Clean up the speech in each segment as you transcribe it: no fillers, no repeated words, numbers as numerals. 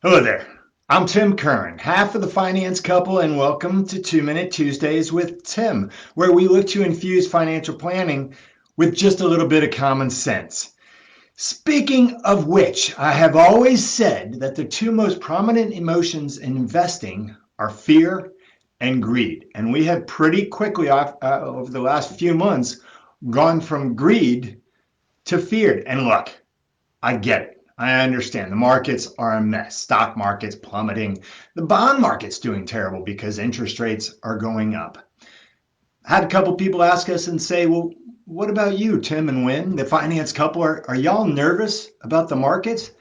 Hello there. I'm Tim Kern, half of the finance couple, and welcome to 2 Minute Tuesdays with Tim, where we look to infuse financial planning with just a little bit of common sense. Speaking of which, I have always said that the two most prominent emotions in investing are fear and greed. And we have pretty quickly, over the last few months, gone from greed to fear. And look, I get it. I understand the markets are a mess. Stock market's plummeting. The bond market's doing terrible because interest rates are going up. I had a couple people ask us and say, well, what about you, Tim and Wynn, the finance couple? Are y'all nervous about the markets?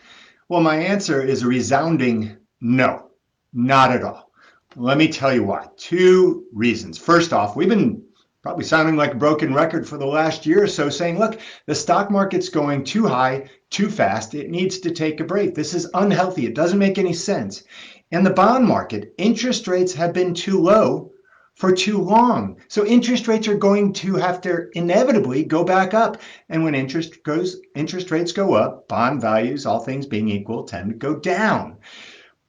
Well, my answer is a resounding no, not at all. Let me tell you why. Two reasons. First off, we've been probably sounding like a broken record for the last year or so, saying, look, the stock market's going too high, too fast. It needs to take a break. This is unhealthy. It doesn't make any sense. In the bond market, interest rates have been too low for too long. So interest rates are going to have to inevitably go back up. And when interest rates go up, bond values, all things being equal, tend to go down.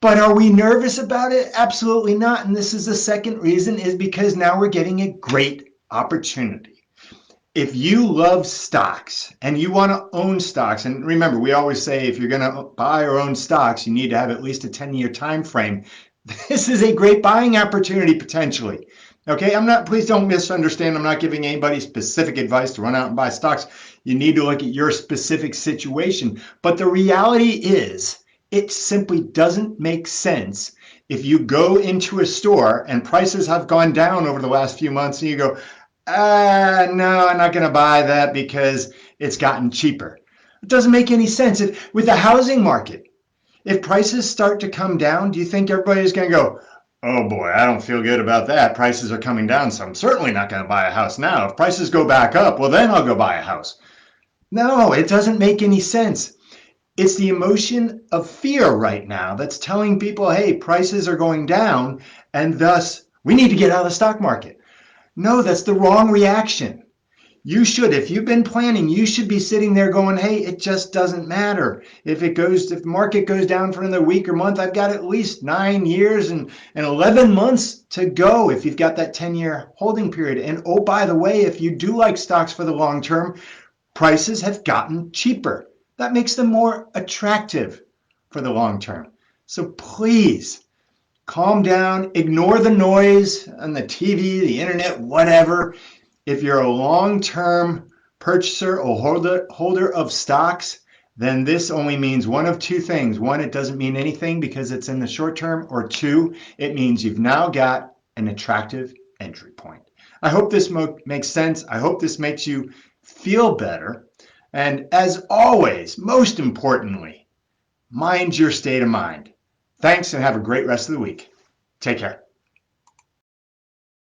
But are we nervous about it? Absolutely not. And this is the second reason, is because now we're getting a great opportunity. If you love stocks and you want to own stocks, and remember, we always say if you're going to buy or own stocks, you need to have at least a 10-year time frame. This is a great buying opportunity potentially. Okay, please don't misunderstand. I'm not giving anybody specific advice to run out and buy stocks. You need to look at your specific situation. But the reality is, it simply doesn't make sense if you go into a store and prices have gone down over the last few months and you go, no, I'm not going to buy that because it's gotten cheaper. It doesn't make any sense. With the housing market, if prices start to come down, do you think everybody's going to go, oh boy, I don't feel good about that. Prices are coming down, so I'm certainly not going to buy a house now. If prices go back up, well, then I'll go buy a house. No, it doesn't make any sense. It's the emotion of fear right now that's telling people, hey, prices are going down, and thus we need to get out of the stock market. No, that's the wrong reaction. If you've been planning, you should be sitting there going, hey, it just doesn't matter. If the market goes down for another week or month, I've got at least 9 years and 11 months to go if you've got that 10-year holding period. And oh, by the way, if you do like stocks for the long term, prices have gotten cheaper. That makes them more attractive for the long term. So please calm down, ignore the noise on the TV, the internet, whatever. If you're a long-term purchaser or holder of stocks, then this only means one of two things. One, it doesn't mean anything because it's in the short term, or two, it means you've now got an attractive entry point. I hope this makes sense. I hope this makes you feel better. And as always, most importantly, mind your state of mind. Thanks and have a great rest of the week. Take care.